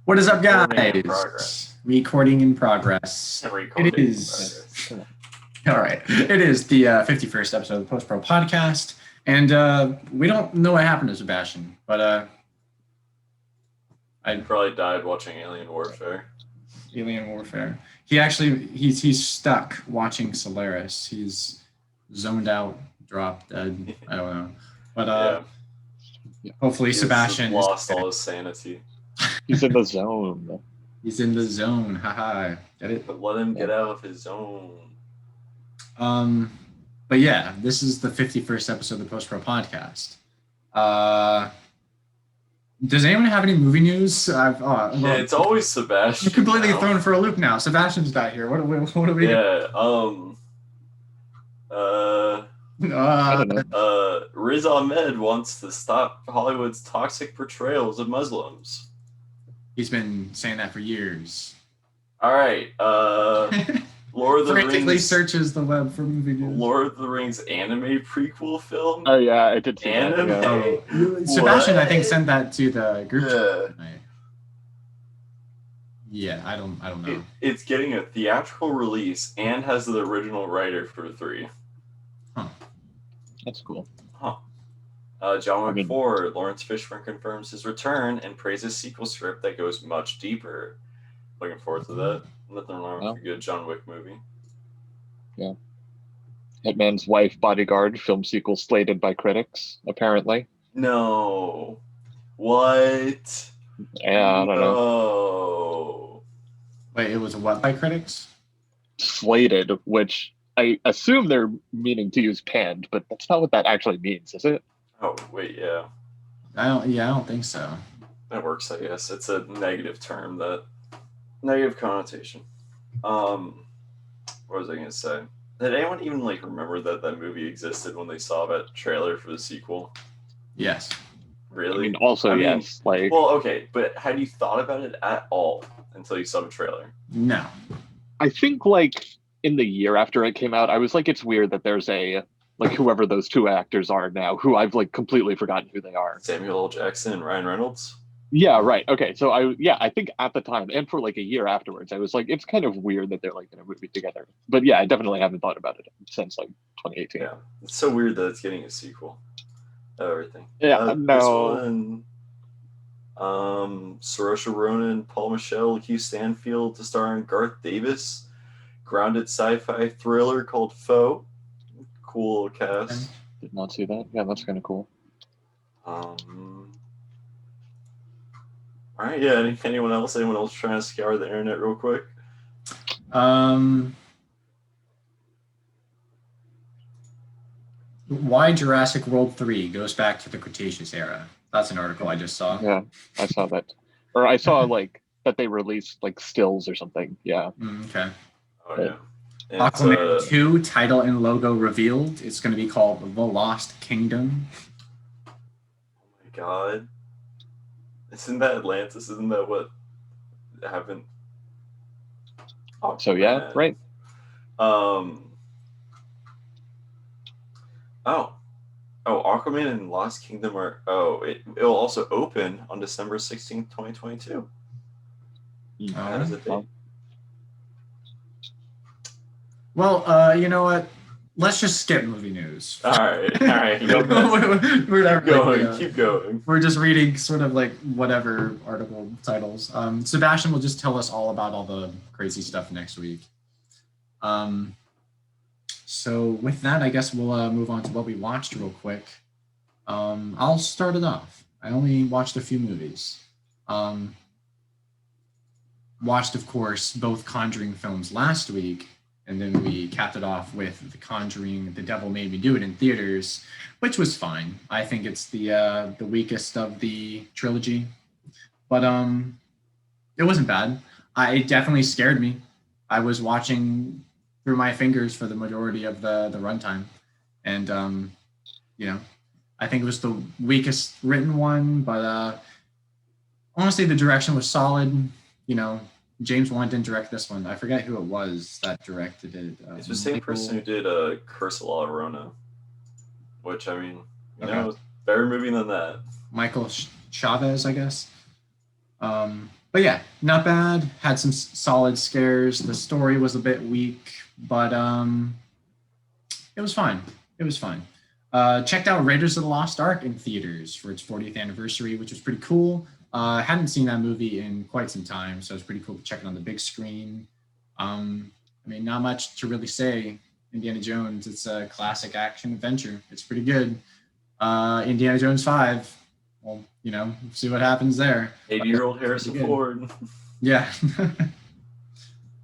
What is up, Recording in guys? progress. Recording in progress. Recording It in is. progress. All right. It is the 51st episode of the Post Pro podcast. And we don't know what happened to Sebastian, but I probably died watching Alien Warfare. Alien Warfare. He's stuck watching Solaris. He's zoned out, dropped, dead. I don't know. But hopefully Sebastian lost all his sanity. He's in the zone. He's in the zone. Haha. Get it? But let him get out of his zone. But yeah, this is the 51st episode of the Post Pro podcast. Does anyone have any movie news? It's always Sebastian. I'm completely thrown for a loop now. Sebastian's not here. What do we? Yeah. I don't know. Riz Ahmed wants to stop Hollywood's toxic portrayals of Muslims. He's been saying that for years. All right. Lord of the Frantically Rings searches the web for movie news. Lord of the Rings anime prequel film. Oh yeah, I did see Anime? that. Oh, Sebastian, What? I think, sent that to the group chat Yeah. tonight. Yeah, I don't know. It's getting a theatrical release and has the original writer for 3. That's cool. John Wick 4, Lawrence Fishburne confirms his return and praises sequel script that goes much deeper. Looking forward to that. Nothing wrong with a good John Wick movie. Yeah. Hitman's Wife Bodyguard film sequel slated by critics, apparently. No. What? Yeah, I don't know. No. Wait, it was what by critics? Slated, which I assume they're meaning to use panned, but that's not what that actually means, is it? Oh, wait, yeah. I don't think so. That works, I guess. It's a negative term, that negative connotation. What was I gonna say? Did anyone even remember that movie existed when they saw that trailer for the sequel? Yes. Really? Yes. Well, okay, but had you thought about it at all until you saw the trailer? No. I think in the year after it came out, I was it's weird that there's a whoever those two actors are now, who I've completely forgotten who they are. Samuel L. Jackson and Ryan Reynolds? Yeah, right. Okay, so I think at the time and for a year afterwards, I was it's kind of weird that they're in a movie together. But yeah, I definitely haven't thought about it since 2018. Yeah, it's so weird that it's getting a sequel. Everything. Yeah, no. This one, Saoirse Ronan, Paul Michelle, Hugh Stanfield to star in Garth Davis, grounded sci-fi thriller called Foe. Cool cast. Did not see that. Yeah, that's kind of cool. All right, yeah. Anyone else trying to scour the internet real quick? Why Jurassic World 3 goes back to the Cretaceous era. That's an article I just saw. Yeah, I saw that. Or I saw that they released stills or something. Yeah. Okay. Oh yeah. Aquaman 2 title and logo revealed. It's going to be called The Lost Kingdom. Oh my god. Isn't that Atlantis? Isn't that what happened? Oh, so yeah, right. Aquaman and Lost Kingdom are it'll also open on December 16th, 2022. That is a date. Well, you know what? Let's just skip movie news. All right. We're not going. Keep going. We're just reading sort of whatever article titles. Sebastian will just tell us all about all the crazy stuff next week. So with that, I guess we'll move on to what we watched real quick. I'll start it off. I only watched a few movies. Watched, of course, both Conjuring films last week. And then we capped it off with The Conjuring, The Devil Made Me Do It in theaters, which was fine. I think it's the weakest of the trilogy. But it wasn't bad. It definitely scared me. I was watching through my fingers for the majority of the runtime. And, I think it was the weakest written one. But honestly, the direction was solid. James Wan didn't direct this one. I forget who it was that directed it. It's the same person who did Curse of La Llorona, which, better movie than that. Michael Chavez, I guess. But yeah, not bad. Had some solid scares. The story was a bit weak, but it was fine. It was fine. Checked out Raiders of the Lost Ark in theaters for its 40th anniversary, which was pretty cool. Hadn't seen that movie in quite some time, so it was pretty cool to check it on the big screen. I mean, not much to really say. Indiana Jones, it's a classic action adventure. It's pretty good. Indiana Jones 5, well, you know, see what happens there. 80-year-old Harrison Ford. Yeah.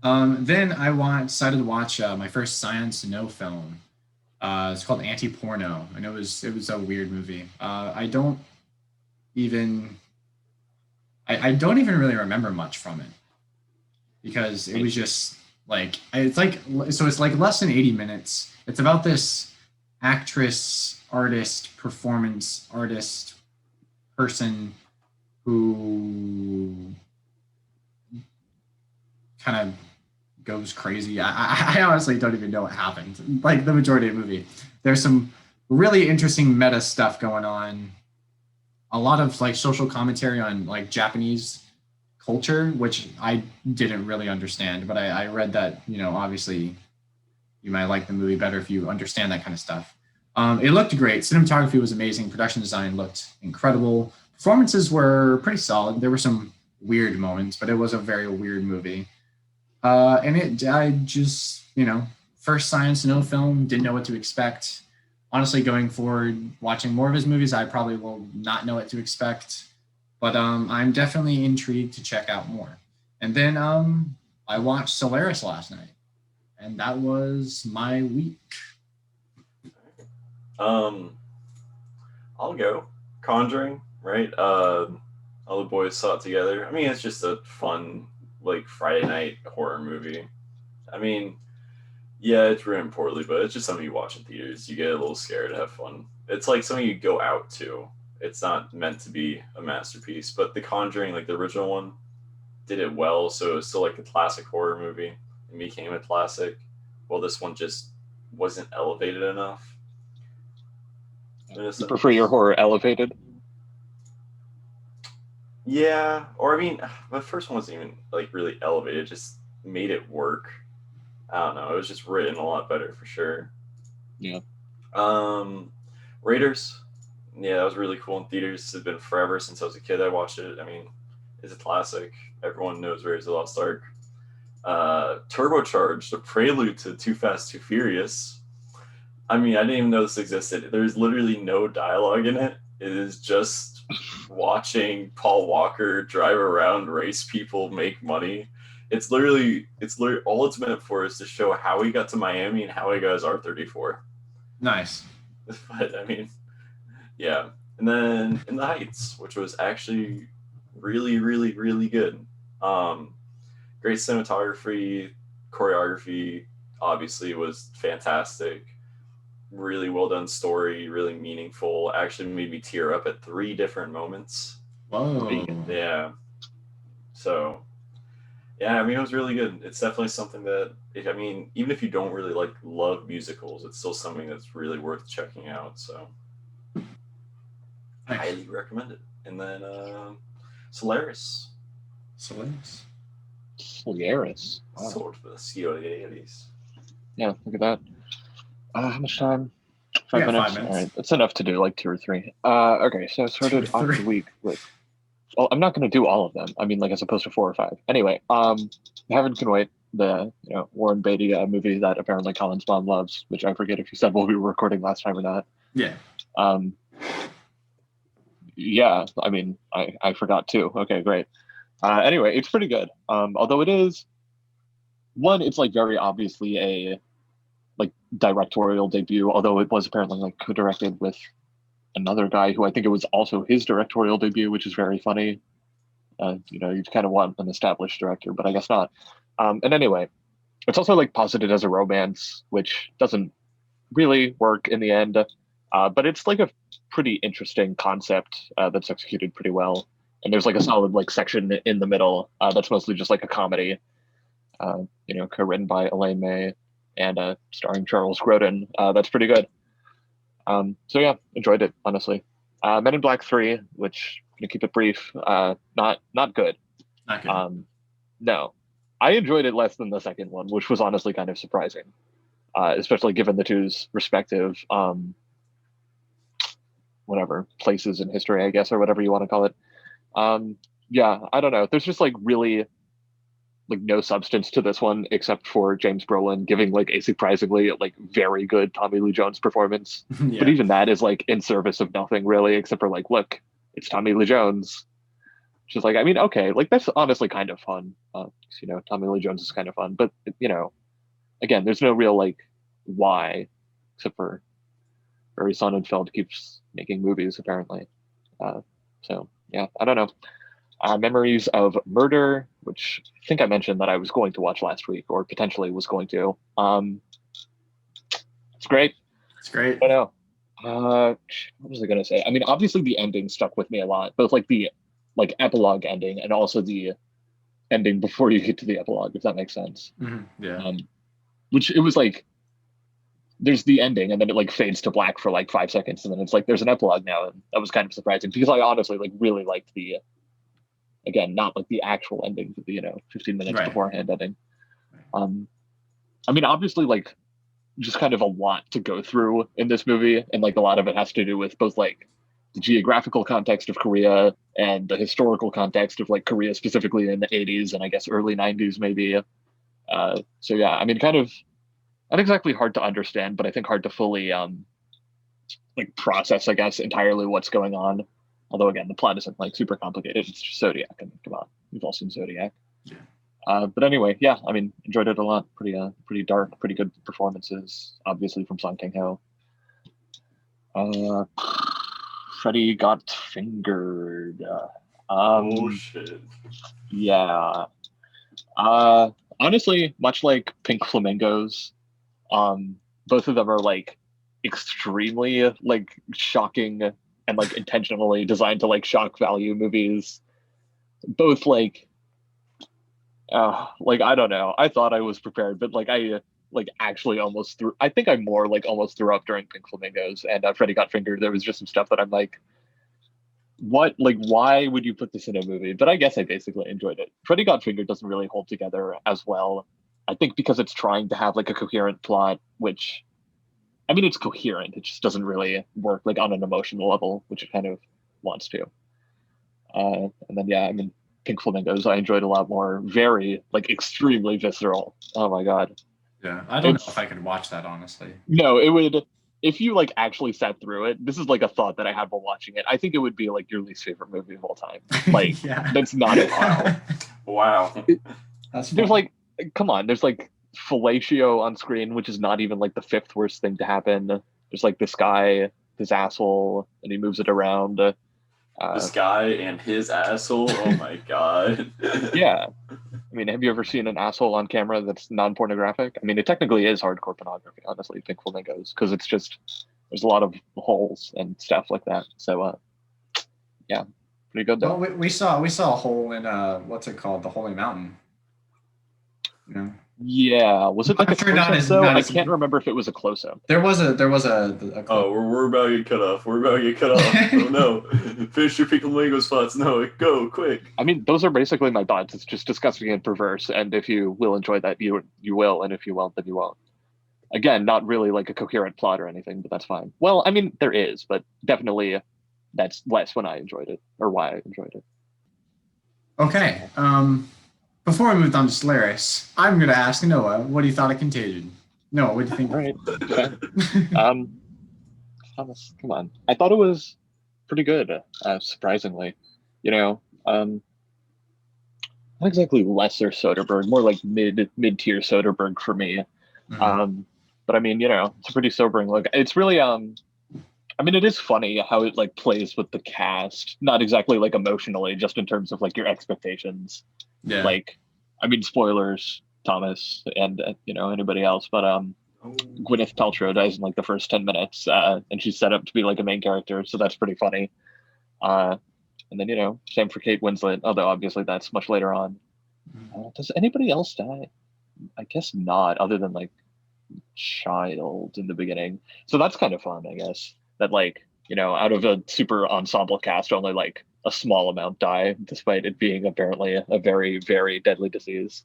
Then I decided to watch my first Science No film. It's called Anti-Porno, and it was a weird movie. I don't even really remember much from it because it was just like it's like less than 80 minutes. It's about this actress, artist, performance artist person who kind of goes crazy. I honestly don't even know what happened. Like the majority of the movie, there's some really interesting meta stuff going on. A lot of like social commentary on like Japanese culture, which I didn't really understand, but I read that, you know, obviously you might like the movie better if you understand that kind of stuff. It looked great. Cinematography was amazing. Production design looked incredible. Performances were pretty solid. There were some weird moments, but it was a very weird movie. I just, you know, first Science No film, didn't know what to expect. Honestly, going forward, watching more of his movies, I probably will not know what to expect. But I'm definitely intrigued to check out more. And then I watched Solaris last night, and that was my week. I'll go. Conjuring, right? All the boys saw it together. I mean, it's just a fun, like, Friday night horror movie. I mean, yeah, it's written poorly, but it's just something you watch in theaters. You get a little scared, have fun. It's like something you go out to. It's not meant to be a masterpiece, but The Conjuring, like the original one, did it well, so it was still like a classic horror movie. It became a classic. Well, this one just wasn't elevated enough. You prefer your horror elevated? Yeah, or I mean, the first one wasn't even like really elevated; it just made it work. I don't know. It was just written a lot better for sure. Yeah. Raiders. Yeah, that was really cool in theaters. It's been forever since I was a kid. I watched it. I mean, it's a classic. Everyone knows Raiders of the Lost Ark. Turbocharged, a prelude to Too Fast, Too Furious. I mean, I didn't even know this existed. There's literally no dialogue in it. It is just watching Paul Walker drive around, race people, make money. It's literally all it's meant for is to show how he got to Miami and how he got his R34. Nice. But I mean, yeah. And then In the Heights, which was actually really, really, really good. Great cinematography, choreography, obviously was fantastic. Really well done story, really meaningful. Actually made me tear up at 3 different moments. Whoa. Yeah. So, yeah, I mean, it was really good. It's definitely something that, I mean, even if you don't really love musicals, it's still something that's really worth checking out. So, Nice. highly recommend it. And then Solaris. Solaris. Wow. Sort of the Solaris. Yeah, look at that. How much time? 5 minutes? 5 minutes. All right, that's enough to do like 2 or 3. Okay, so I started off the week with. Well, I'm not going to do all of them. I mean, like as opposed to 4 or 5. Anyway, Heaven Can Wait, the Warren Beatty movie that apparently Collin's mom loves, which I forget if you said while we were recording last time or not. Yeah. Yeah, I mean, I forgot too. Okay, great. Anyway, it's pretty good. Although it is one, it's like very obviously a like directorial debut, although it was apparently like co-directed with another guy who I think it was also his directorial debut, which is very funny. You kind of want an established director, but I guess not. And anyway, it's also like posited as a romance, which doesn't really work in the end. But it's like a pretty interesting concept that's executed pretty well. And there's like a solid like section in the middle that's mostly just like a comedy, co-written by Elaine May and starring Charles Grodin. That's pretty good. So yeah, enjoyed it, honestly. Men in Black 3, which gonna keep it brief. Not good. Not good. No, I enjoyed it less than the second one, which was honestly kind of surprising, especially given the two's respective whatever places in history, I guess, or whatever you want to call it. Yeah, I don't know. There's just like really like no substance to this one except for James Brolin giving like a surprisingly like very good Tommy Lee Jones performance. Yeah. But even that is like in service of nothing really, except for like, look, it's Tommy Lee Jones. Which is like, I mean, okay, like that's honestly kind of fun. You know, Tommy Lee Jones is kind of fun, but you know, again, there's no real like why, except for Barry Sonnenfeld keeps making movies apparently. So yeah, I don't know. Memories of Murder, which I think I mentioned that I was going to watch last week, or potentially was going to. It's great. It's great. I know. What was I gonna say? I mean, obviously the ending stuck with me a lot, both like the like epilogue ending and also the ending before you get to the epilogue, if that makes sense. Mm-hmm. Yeah. Which it was like there's the ending and then it like fades to black for like 5 seconds and then it's like there's an epilogue now, and that was kind of surprising because I honestly like really liked the again, not like the actual ending, but the, you know, 15 minutes beforehand ending. I mean, obviously, like, just kind of a lot to go through in this movie, and like a lot of it has to do with both like the geographical context of Korea and the historical context of like Korea specifically in the 80s and I guess early 90s maybe. So yeah, I mean, kind of not exactly hard to understand, but I think hard to fully like process, I guess, entirely what's going on. Although again, the plot isn't like super complicated. It's just Zodiac. I mean, come on, we've all seen Zodiac. Yeah. But anyway, yeah, I mean, enjoyed it a lot. Pretty dark, pretty good performances, obviously from Song Kang-ho. Freddy got fingered. Oh shit. Yeah. Honestly, much like Pink Flamingos, both of them are like extremely like shocking and like intentionally designed to like shock value movies. Both like I don't know. I thought I was prepared, but like I like actually almost threw. I think I more like almost threw up during Pink Flamingos and Freddy Got Fingered. There was just some stuff that I'm like, what? Like, why would you put this in a movie? But I guess I basically enjoyed it. Freddy Got Fingered doesn't really hold together as well. I think because it's trying to have like a coherent plot, which, I mean, it's coherent. It just doesn't really work like on an emotional level, which it kind of wants to. And then yeah, I mean, Pink Flamingos I enjoyed a lot more. Very like extremely visceral. Oh my god. Yeah, I don't know if I could watch that honestly. No, it would. If you like actually sat through it, this is like a thought that I had while watching it. I think it would be like your least favorite movie of all time. Like that's not it. Wow. There's like, come on, there's like fellatio on screen, which is not even like the fifth worst thing to happen. There's like this guy, this asshole, and he moves it around. This guy and his asshole. Oh my god. Yeah. I mean, have you ever seen an asshole on camera that's non-pornographic? I mean, it technically is hardcore pornography, honestly, Pink Flamingos, because it's just, there's a lot of holes and stuff like that. So, yeah, pretty good though. Well, we saw a hole in what's it called, the Holy Mountain. You know? Yeah, was it like a close-up though? I can't remember if it was a close-up. There was a oh, we're about to get cut off. We're about to get cut off. Oh no! Finish your Pink Flamingos thoughts. No, go quick. I mean, those are basically my thoughts. It's just disgusting and perverse. And if you will enjoy that, you will, and if you won't, then you won't. Again, not really like a coherent plot or anything, but that's fine. Well, I mean, there is, but definitely that's less when I enjoyed it, or why I enjoyed it. Okay. Before we move on to Solaris, I'm going to ask Noah, what do you thought of Contagion? Noah, what do you think? All right. Okay. Thomas, come on. I thought it was pretty good, surprisingly. You know, not exactly lesser Soderbergh, more like mid-tier Soderbergh for me. Mm-hmm. But I mean, you know, it's a pretty sobering look. It's really, I mean, it is funny how it like plays with the cast, not exactly like emotionally, just in terms of like your expectations. Yeah. Like, I mean, spoilers, Thomas, and you know, anybody else, but Gwyneth Paltrow dies in like the first 10 minutes, and she's set up to be like a main character, so that's pretty funny. And then, you know, same for Kate Winslet, although obviously that's much later on. Does anybody else die? I guess not, other than like Child in the beginning. So that's kind of fun, I guess. That like, you know, out of a super ensemble cast, only like a small amount die, despite it being apparently a very, very deadly disease.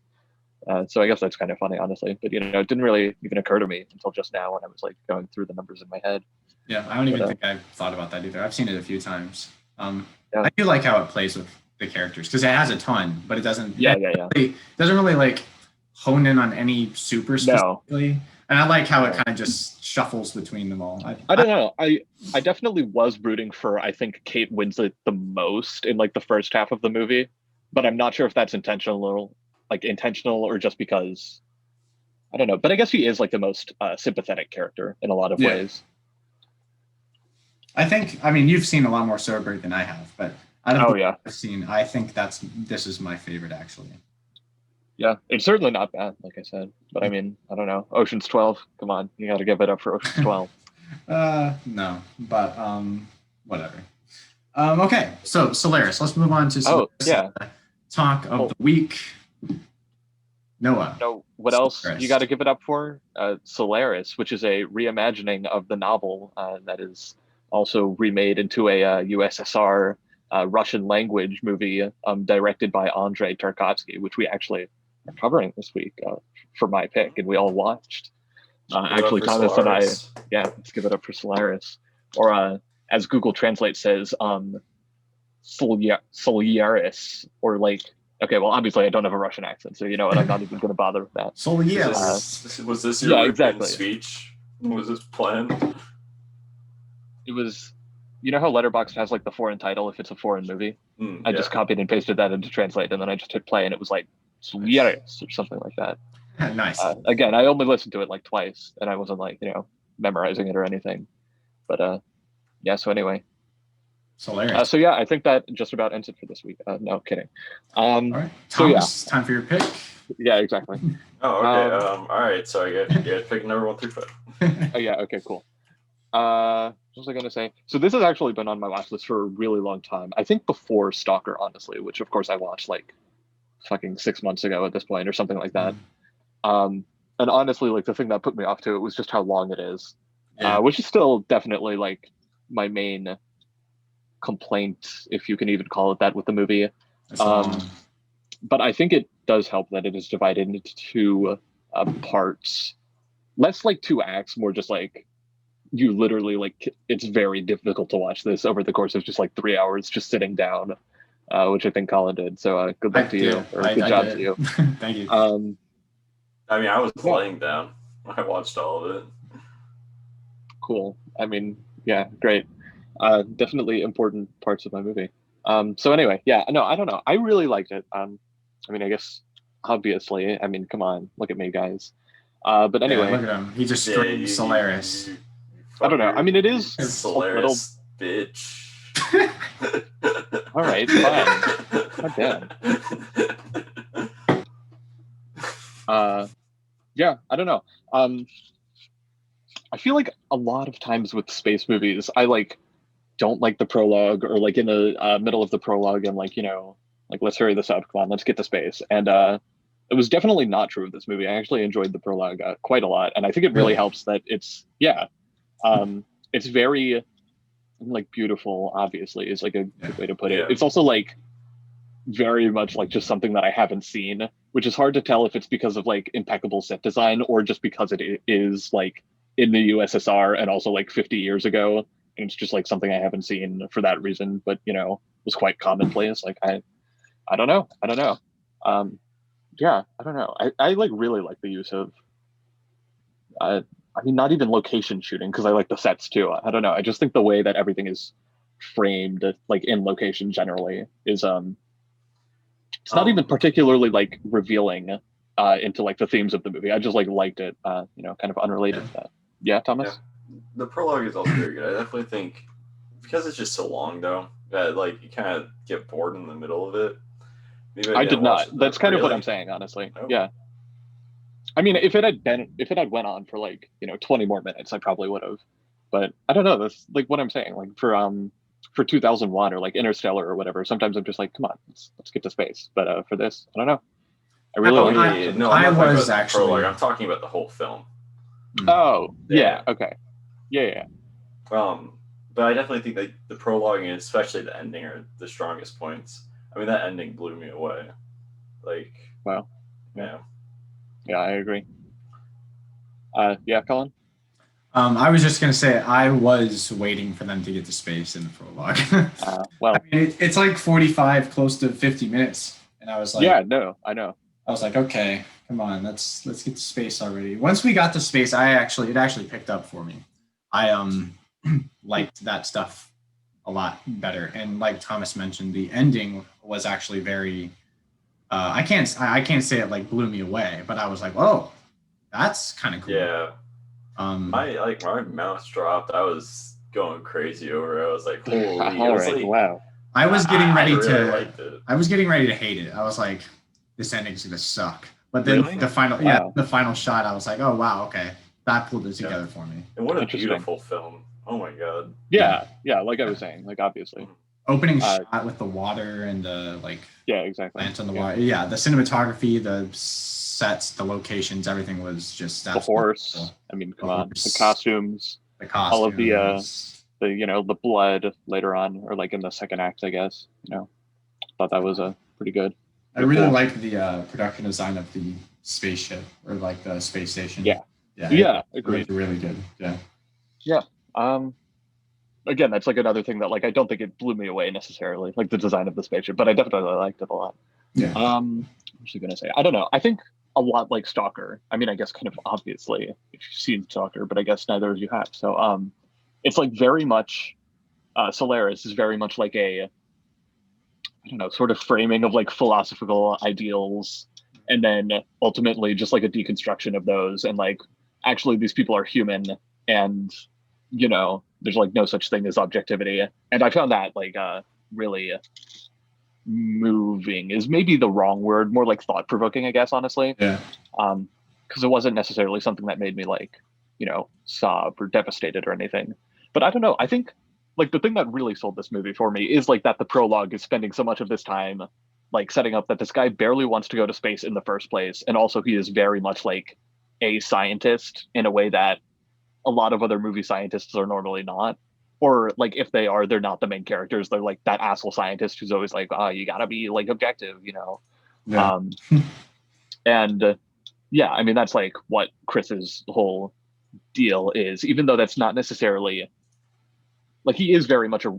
So I guess that's kind of funny, honestly. But it didn't really even occur to me until just now when I was like going through the numbers in my head. Yeah, I don't even think I've thought about that either. I've seen it a few times. Yeah. I do like how it plays with the characters because it has a ton, but it doesn't. Yeah. It doesn't really like hone in on any super specifically. No. And I like how it kind of just shuffles between them all. I don't know. I definitely was rooting for, I think, Kate Winslet the most in like the first half of the movie, but I'm not sure if that's intentional or just because, I don't know. But I guess she is like the most sympathetic character in a lot of ways. I think, you've seen a lot more Soderbergh than I have, but out of the I've seen, I think this is my favorite actually. Yeah, it's certainly not bad, like I said. But I mean, I don't know. Ocean's 12, come on, you got to give it up for Ocean's 12. No, but whatever. Okay, so Solaris. Let's move on to Solaris, talk of the week. Noah. No, what else you got to give it up for? Solaris, which is a reimagining of the novel that is also remade into a USSR Russian language movie directed by Andrei Tarkovsky, which we actually are covering this week for my pick, and we all watched. Actually, Thomas Solaris. And I, let's give it up for Solaris. Or as Google Translate says, Solaris, or like, okay, well, obviously I don't have a Russian accent, so you know what, I'm not even going to bother with that. Solaris. Was this your speech? Was this planned? It was, you know how Letterboxd has like the foreign title if it's a foreign movie? I just copied and pasted that into Translate, and then I just hit play, and it was like Solaris or something like that. Nice. Again, I only listened to it like twice, and I wasn't like memorizing it or anything. But so anyway. Solaris. So yeah, I think that just about ends it for this week. No kidding. All right, Thomas, time for your pick. Yeah, exactly. Oh, okay. All right. So I get pick number 1 through 5. Oh yeah. Okay. Cool. What was I gonna say? So this has actually been on my watch list for a really long time. I think before Stalker, honestly, which of course I watched like fucking 6 months ago at this point or something like that. And honestly, like the thing that put me off to it was just how long it is, which is still definitely like my main complaint, if you can even call it that, with the movie. But I think it does help that it is divided into 2 parts, less like 2 acts, more just like you literally like it's very difficult to watch this over the course of just like 3 hours just sitting down, which I think Collin did. So good luck to you, or good job to you. Thank you. I was laying down. I watched all of it. Cool. Great. Definitely important parts of my movie. So anyway, I don't know. I really liked it. I guess obviously, come on, look at me, guys. But anyway, look at him. He just screamed Solaris. I don't know. It is Solaris, bitch. All right, fine. God damn. I don't know. I feel like a lot of times with space movies, I like don't like the prologue, or like in the middle of the prologue, and like let's hurry this up, come on, let's get to space. And it was definitely not true of this movie. I actually enjoyed the prologue quite a lot, and I think it really helps that it's very like beautiful. Obviously, is like a good way to put it. It's also like very much like just something that I haven't seen, which is hard to tell if it's because of like impeccable set design or just because it is like in the USSR and also like 50 years ago, and it's just like something I haven't seen for that reason, but was quite commonplace. Like I don't know. I don't know. I like really like the use of not even location shooting, because I like the sets too. I don't know. I just think the way that everything is framed, like in location generally, is it's not even particularly like revealing into like the themes of the movie. I just like liked it, kind of unrelated to that. Yeah, Thomas? Yeah. The prologue is also very good. I definitely think, because it's just so long though, that like you kind of get bored in the middle of it. Maybe I did not. That's kind of what I'm saying, honestly. Oh. Yeah. If it had went on for like 20 more minutes, I probably would have. But I don't know. That's like what I'm saying. Like for 2001 or like Interstellar or whatever, sometimes I'm just like, come on, let's get to space. But for this, I don't know. I really like it. No, I'm not talking about the prologue. I'm talking about the whole film. Oh, yeah. Okay. Yeah. but I definitely think that the prologue and especially the ending are the strongest points. I mean, that ending blew me away. Like, Wow. yeah. Yeah, I agree. Yeah, Colin? I was just gonna say I was waiting for them to get to space in the prologue. Well, I mean, it's like 45, close to 50 minutes, and I was like, yeah, no, I know. I was like, okay, come on, let's get to space already. Once we got to space, it actually picked up for me. I liked that stuff a lot better, and like Thomas mentioned, the ending was actually very. I can't say it like blew me away, but I was like, oh, that's kind of cool. Yeah. My mouse dropped. I was going crazy over it. I was like, holy! All right, like, wow. I was getting ready liked it. I was getting ready to hate it. I was like, this ending's gonna suck. But then Really? the final shot, I was like, oh wow, okay, that pulled it together for me. And what a beautiful film! Oh my god. Yeah, like I was saying, like obviously. Opening shot with the water and the exactly. plant on the water. Yeah, the cinematography, the sets, the locations, everything was just the horse. Cool. I mean, come on, the costumes, all of the the blood later on, or like in the second act, I guess. Thought that was pretty good. I really liked the production design of the spaceship or like the space station. Yeah, agreed. Really good. Yeah. Again, that's like another thing that like I don't think it blew me away necessarily, like the design of the spaceship, but I definitely liked it a lot. Yeah. What was I gonna say? I don't know. I think a lot like Stalker. I mean, I guess kind of obviously if you've seen Stalker, but I guess neither of you have. So it's like very much Solaris is very much like a sort of framing of like philosophical ideals, and then ultimately just like a deconstruction of those, and like actually these people are human, and there's like no such thing as objectivity. And I found that like really moving is maybe the wrong word, more like thought provoking, I guess, honestly. Yeah. Because it wasn't necessarily something that made me like, sob or devastated or anything. But I don't know. I think like the thing that really sold this movie for me is like that the prologue is spending so much of this time like setting up that this guy barely wants to go to space in the first place, and also he is very much like a scientist in a way that a lot of other movie scientists are normally not. Or like if they are, they're not the main characters. They're like that asshole scientist who's always like, you gotta be like objective, Yeah. And yeah, I mean that's like what Chris's whole deal is, even though that's not necessarily like he is very much a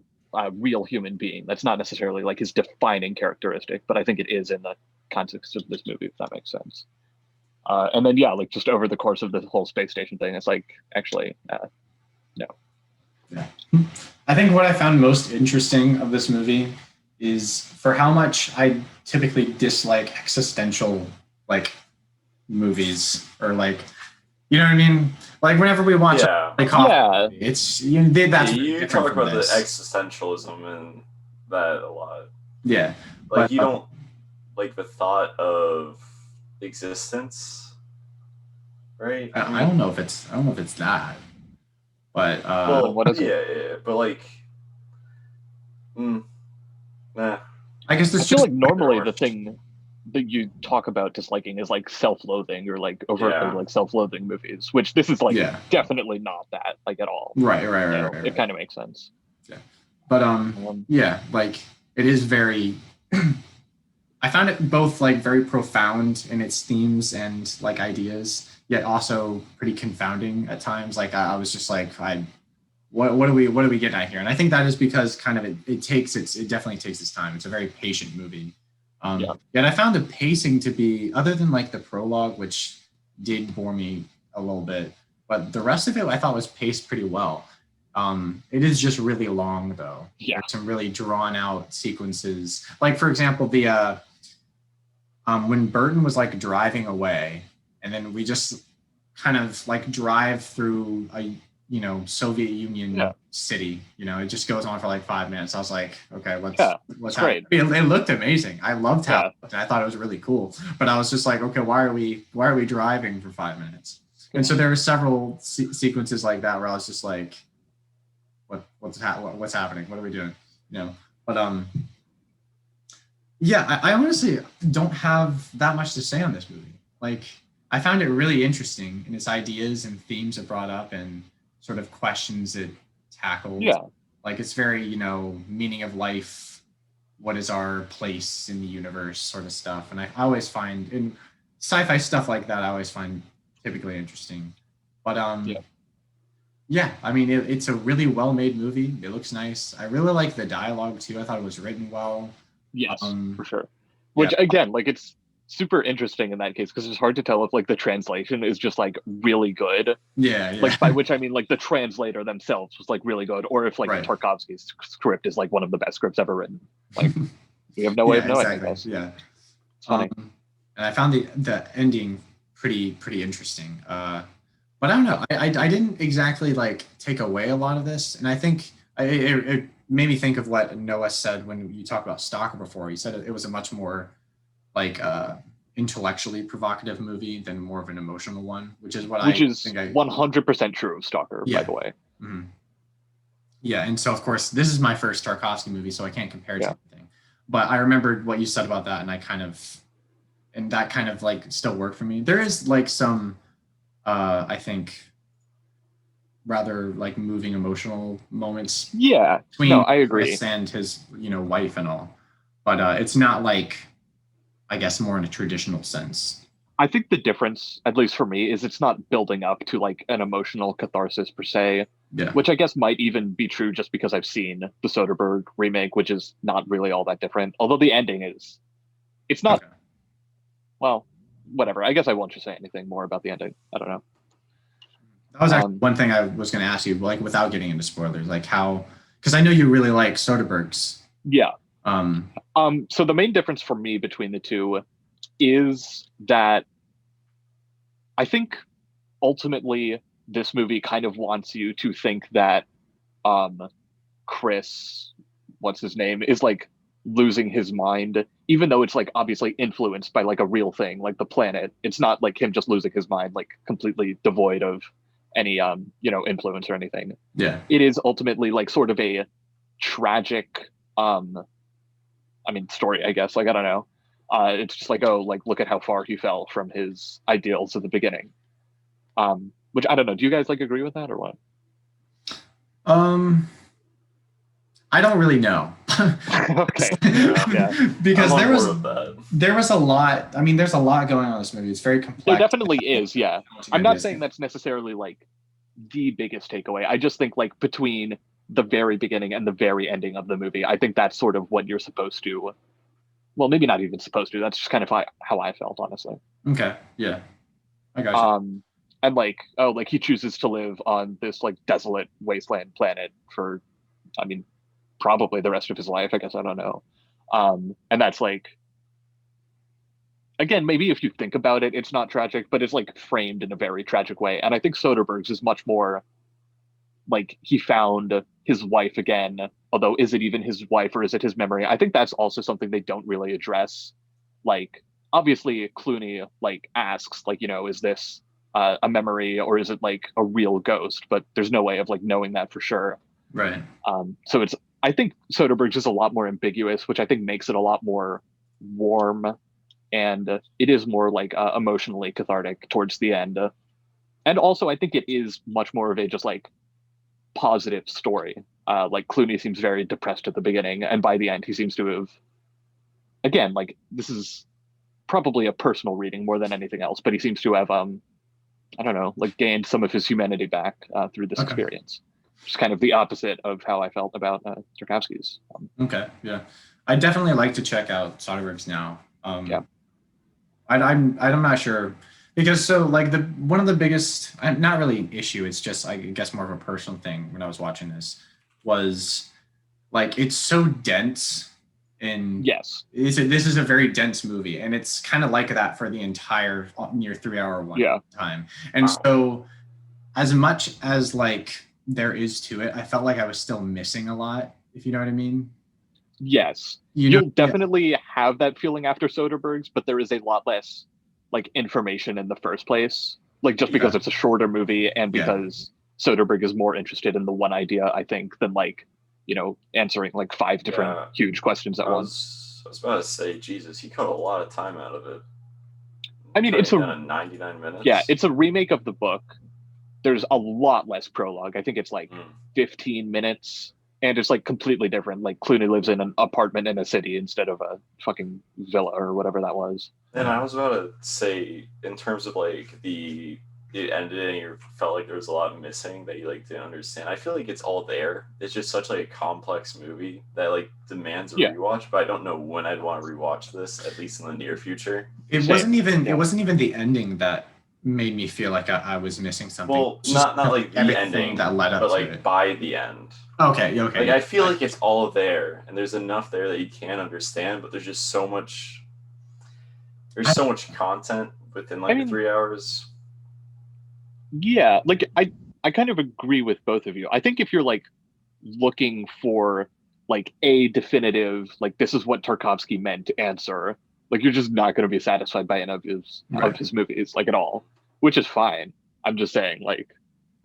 real human being. That's not necessarily like his defining characteristic, but I think it is in the context of this movie, if that makes sense. And then like just over the course of the whole space station thing, it's like actually no. Yeah. I think what I found most interesting of this movie is for how much I typically dislike existential like movies, or like, you know what I mean? Like whenever we watch movie, it's that's you talk about the existentialism and that a lot. Yeah. Like you don't like the thought of existence, right? I don't know if it's that, but what is it? But like, nah. I guess I feel like normally the thing that you talk about disliking is like self-loathing or like overtly like self-loathing movies, which this is like definitely not that like at all. Right. It kind of makes sense. Yeah, but like it is very. I found it both like very profound in its themes and like ideas, yet also pretty confounding at times. Like I was just like, what are we getting at here? And I think that is because kind of it definitely takes its time. It's a very patient movie. Yet I found the pacing to be, other than like the prologue, which did bore me a little bit, but the rest of it I thought was paced pretty well. It is just really long though. Yeah. There's some really drawn out sequences. Like for example, the when Burton was like driving away, and then we just kind of like drive through a Soviet Union city. It just goes on for like 5 minutes. I was like, okay, what's happening? It looked amazing. I loved how it looked, and I thought it was really cool. But I was just like, okay, why are we driving for 5 minutes? And so there were several sequences like that where I was just like, what's happening? What are we doing? But I honestly don't have that much to say on this movie. Like, I found it really interesting in its ideas and themes it brought up and sort of questions it tackled. Yeah. Like it's very, meaning of life, what is our place in the universe sort of stuff. And I always find in sci-fi stuff like that, I always find typically interesting. But yeah, I mean, it's a really well-made movie. It looks nice. I really like the dialogue too. I thought it was written well. Yes, Um, for sure. yeah. Which again, like it's super interesting in that case because it's hard to tell if like the translation is just like really good. Yeah. Like by which I mean like the translator themselves was like really good, or if like Right. Tarkovsky's script is like one of the best scripts ever written. Like we have no way of knowing. Exactly. I guess. Yeah. It's funny. And I found the ending pretty interesting. But I don't know. I didn't exactly like take away a lot of this, and I think it made me think of what Noah said when you talked about Stalker before. He said it was a much more like intellectually provocative movie than more of an emotional one, which is what which I is think 100% true of Stalker, by the way. Mm-hmm. Yeah, and so of course this is my first Tarkovsky movie, so I can't compare it to anything. But I remembered what you said about that, and that kind of like still worked for me. There is like some I think rather like moving emotional moments. Yeah, between no, I agree. Chris and his wife and all, but it's not like, I guess, more in a traditional sense. I think the difference, at least for me, is it's not building up to like an emotional catharsis per se. Yeah. Which I guess might even be true just because I've seen the Soderbergh remake, which is not really all that different. Although the ending is, it's not. Okay. Well, whatever. I guess I won't just say anything more about the ending. I don't know. That was actually one thing I was going to ask you, like without getting into spoilers, like how, because I know you really like Soderbergh's. Yeah. So the main difference for me between the two is that I think ultimately this movie kind of wants you to think that Chris, what's his name, is like losing his mind, even though it's like obviously influenced by like a real thing, like the planet. It's not like him just losing his mind, like completely devoid of any influence or anything. Yeah. It is ultimately like sort of a tragic story, I guess. Like I don't know. It's just like, oh, like look at how far he fell from his ideals at the beginning. Which I don't know. Do you guys like agree with that or what? I don't really know. Okay. Yeah. Because there was a lot. I mean, there's a lot going on in this movie. It's very complex. There definitely is. Yeah. I'm not saying that's necessarily like the biggest takeaway. I just think like between the very beginning and the very ending of the movie, I think that's sort of what you're supposed to. Well, maybe not even supposed to. That's just kind of how I felt, honestly. Okay. Yeah. I got you. And like, oh, like he chooses to live on this like desolate wasteland planet for, I mean, probably the rest of his life. I guess I don't know. And that's like, again, maybe if you think about it, it's not tragic, but it's like framed in a very tragic way. And I think Soderbergh's is much more like he found his wife again. Although, is it even his wife or is it his memory? I think that's also something they don't really address. Like, obviously, Clooney like asks, like, is this a memory or is it like a real ghost? But there's no way of like knowing that for sure. Right. So I think Soderbergh's is a lot more ambiguous, which I think makes it a lot more warm, and it is more like emotionally cathartic towards the end. And also, I think it is much more of a just like positive story. Like Clooney seems very depressed at the beginning, and by the end, he seems to have, again, like this is probably a personal reading more than anything else, but he seems to have, I don't know, like gained some of his humanity back through this experience. Which is kind of the opposite of how I felt about Tarkovsky's. Okay, yeah, I definitely like to check out Soderbergh's now. Yeah, I'm not sure because so like one of the biggest, not really an issue, it's just I guess more of a personal thing when I was watching this was like it's so dense. And yes, this is a very dense movie, and it's kind of like that for the entire near 3 hour time. And so as much as like there is to it, I felt like I was still missing a lot, if you know what I mean. Yes, you'll definitely have that feeling after Soderbergh's, but there is a lot less like information in the first place, like just because it's a shorter movie and because Soderbergh is more interested in the one idea, I think, than like answering like 5 different huge questions at once. I was about to say, Jesus, he cut a lot of time out of it. I mean, it's a 99 minutes. Yeah, it's a remake of the book. There's a lot less prologue. I think it's like 15 minutes, and it's like completely different. Like Clooney lives in an apartment in a city instead of a fucking villa or whatever that was. And I was about to say, in terms of like it ended and you felt like there was a lot missing that you like didn't understand. I feel like it's all there. It's just such like a complex movie that like demands a rewatch. But I don't know when I'd want to rewatch this, at least in the near future. It wasn't even the ending that made me feel like I was missing something. Well, not like the ending that led up but to like it. by the end. Okay. Like I feel like it's all there, and there's enough there that you can understand. But there's just so much. There's so much content within like 3 hours. Yeah, like I kind of agree with both of you. I think if you're like looking for like a definitive, like this is what Tarkovsky meant answer, like you're just not going to be satisfied by any of his movies, like at all, which is fine. I'm just saying, like,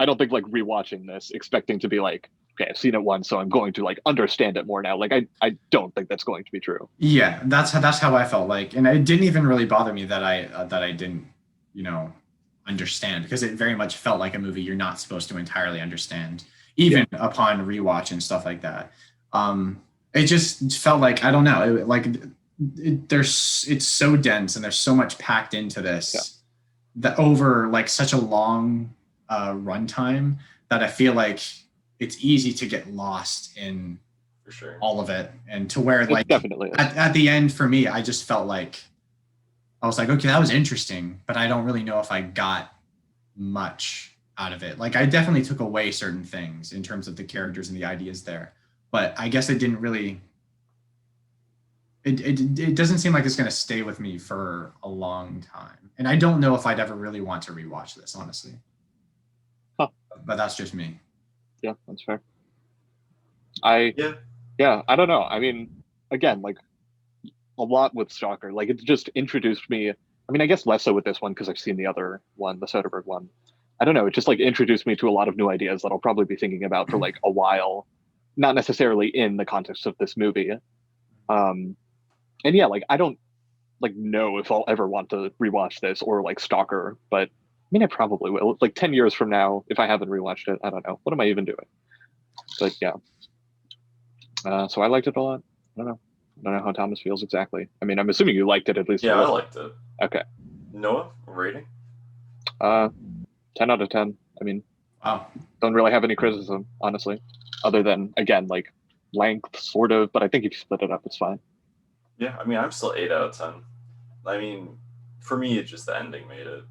I don't think like rewatching this, expecting to be like, okay, I've seen it once, so I'm going to like understand it more now. Like I don't think that's going to be true. Yeah, that's how I felt like, and it didn't even really bother me that I didn't, understand, because it very much felt like a movie you're not supposed to entirely understand, even upon rewatch and stuff like that. It just felt like, I don't know, it's so dense and there's so much packed into this that over like such a long runtime that I feel like it's easy to get lost in for sure all of it, and to where like definitely at the end for me, I just felt like I was like, okay, that was interesting, but I don't really know if I got much out of it. Like I definitely took away certain things in terms of the characters and the ideas there, but I guess it didn't really. It doesn't seem like it's going to stay with me for a long time, and I don't know if I'd ever really want to rewatch this, honestly. Huh. But that's just me. Yeah, that's fair. I don't know. I mean, again, like a lot with Stalker, like it just introduced me. I mean, I guess less so with this one because I've seen the other one, the Soderbergh one. I don't know. It just like introduced me to a lot of new ideas that I'll probably be thinking about for like a while, not necessarily in the context of this movie. And yeah, like I don't like know if I'll ever want to rewatch this or like Stalker, but I mean, I probably will. Like 10 years from now, if I haven't rewatched it, I don't know. What am I even doing? But yeah. So I liked it a lot. I don't know how Thomas feels exactly. I mean, I'm assuming you liked it at least. Yeah, I liked it. Okay. Noah, rating? 10 out of 10. I mean, wow. Don't really have any criticism, honestly, other than, again, like length, sort of, but I think if you split it up, it's fine. Yeah, I mean, I'm still 8 out of 10. I mean, for me, it's just the ending made it.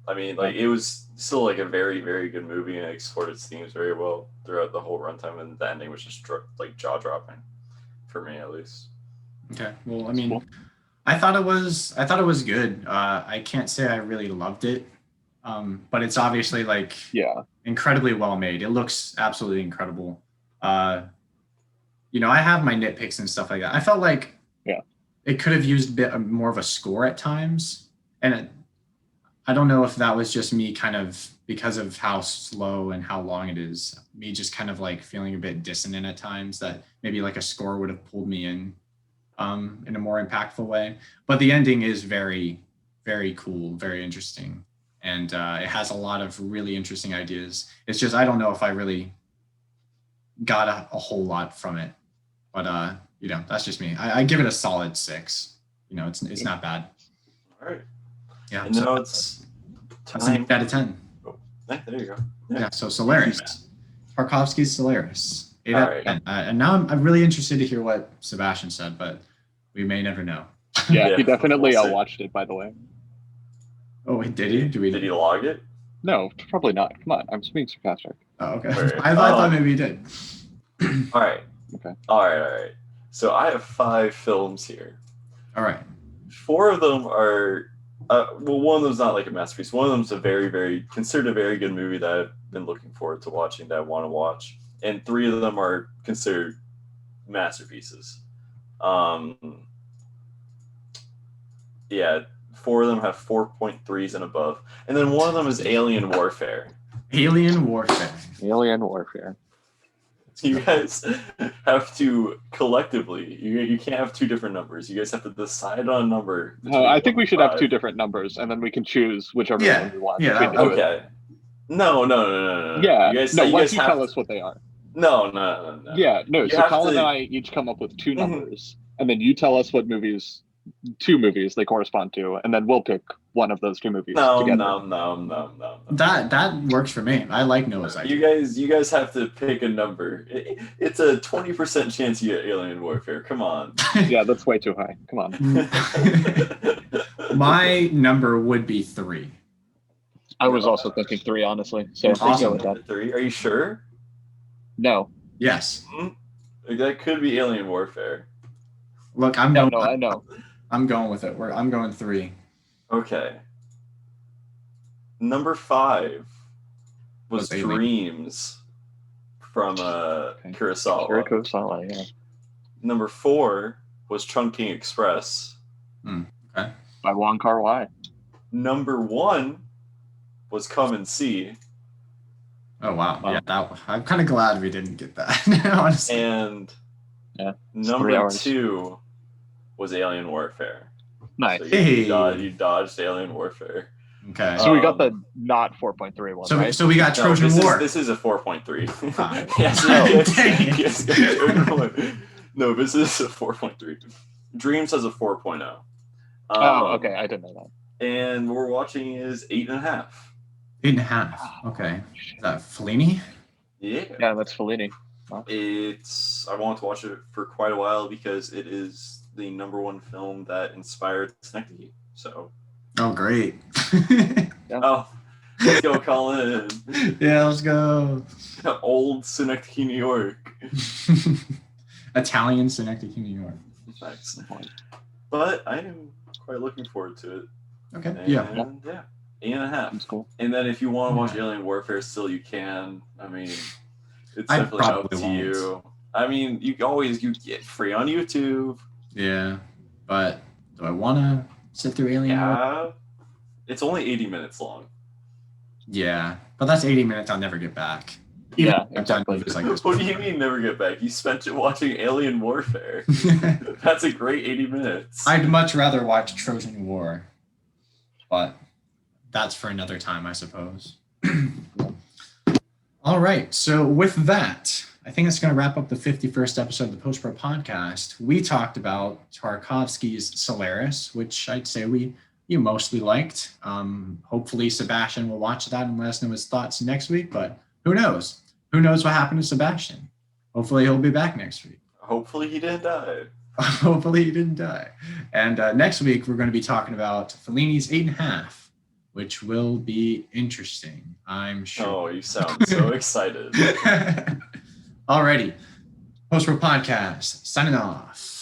I mean, like, it was still, like, a very, very good movie, and it explored its themes very well throughout the whole runtime, and the ending was just, like, jaw-dropping, for me, at least. Okay, well, I mean, I thought it was good. I can't say I really loved it, but it's obviously, like, incredibly well made. It looks absolutely incredible. I have my nitpicks and stuff like that. I felt like it could have used a bit more of a score at times, and I don't know if that was just me kind of because of how slow and how long it is, me just kind of like feeling a bit dissonant at times, that maybe like a score would have pulled me in a more impactful way. But the ending is very, very cool, very interesting, and it has a lot of really interesting ideas. It's just I don't know if I really got a whole lot from it, but that's just me. I give it a solid 6. It's not bad. All right. Yeah. And now it's that's an 8 out of 10. Oh, there you go. Yeah. So Solaris, Tarkovsky's Solaris, 8 out of 10. Right. And now I'm really interested to hear what Sebastian said, but we may never know. Yeah, he definitely watched it, by the way. Oh, did he? Did he log it? No, probably not. Come on, I'm being sarcastic. Oh, okay. Right. I thought maybe he did. All right. Okay. All right. So I have 5 films here. All right. 4 of them are, one of them's not like a masterpiece. One of them's a very, very, considered a very good movie that I've been looking forward to watching, that I want to watch. And 3 of them are considered masterpieces. 4 of them have 4.3s and above. And then one of them is Alien Warfare. Alien Warfare. Alien Warfare. You guys have to collectively, you can't have 2 different numbers. You guys have to decide on a number. I think we should have 2 different numbers, and then we can choose whichever one we want. Okay. No. Yeah. You guys why have don't you tell us what they are? No. Yeah, no. You So have Colin to- and I each come up with two numbers, and then you tell us what two movies they correspond to, and then we'll pick one of those two movies together. No. That works for me. I like Noah's idea. You guys have to pick a number. It's a 20% chance you get Alien Warfare. Come on. Yeah, that's way too high. Come on. My number would be 3. I was also thinking 3, honestly. So You're let's go awesome. with that. 3? Are you sure? No. Yes. That could be Alien Warfare. Look, I'm No, going. I know. I'm going with it. I'm going 3. Okay. Number 5 was Was Alien. Dreams from Kurosawa. Akira Kurosawa, yeah. Number 4 was Chungking Express. Okay. By Wong Kar-wai. Number 1 was Come and See. Oh wow. Yeah, I'm kind of glad we didn't get that. Honestly. And Yeah, number 3 hours. 2 was Alien Warfare. Nice. So Hey. you dodged Alien Warfare. Okay. So we got the not 4.3 one, right? So we got No, Trojan War. This is a 4.3. Ah. Yes, Oh, yes, dang it. yes, Trojan War. No, this is a 4.3. Dreams has a 4.0. Oh, okay. I didn't know that. And what we're watching is 8.5. 8.5. Okay. Is that Fellini? Yeah. Yeah, that's Fellini. I wanted to watch it for quite a while because it is the number 1 film that inspired Synecdoche. So, Oh, great. oh, let's go, Collin. Yeah, let's go. Old Synecdoche, New York. Italian Synecdoche, New York. Nice. But I am quite looking forward to it. Okay. And, Yeah. 8.5. That's cool. And then if you want to watch Alien Warfare still, you can. I mean, it's I definitely up probably to won't. you. I mean, you get free on YouTube. Yeah. But do I want to sit through Alien? Yeah. It's only 80 minutes long. Yeah. But that's 80 minutes I'll never get back. Yeah, I've done exactly. movies like this What do you before. mean never get back? You spent it watching Alien Warfare. That's a great 80 minutes. I'd much rather watch Trojan War. But that's for another time, I suppose. All right. So with that, I think that's going to wrap up the 51st episode of the Post Pro podcast. We talked about Tarkovsky's Solaris, which I'd say you mostly liked. Hopefully Sebastian will watch that and let us know his thoughts next week, but who knows? Who knows what happened to Sebastian? Hopefully he'll be back next week. Hopefully he didn't die. Hopefully he didn't die. And next week, we're going to be talking about Fellini's 8.5, which will be interesting, I'm sure. Oh, you sound so excited. Alrighty. Post Pro Podcast, signing off.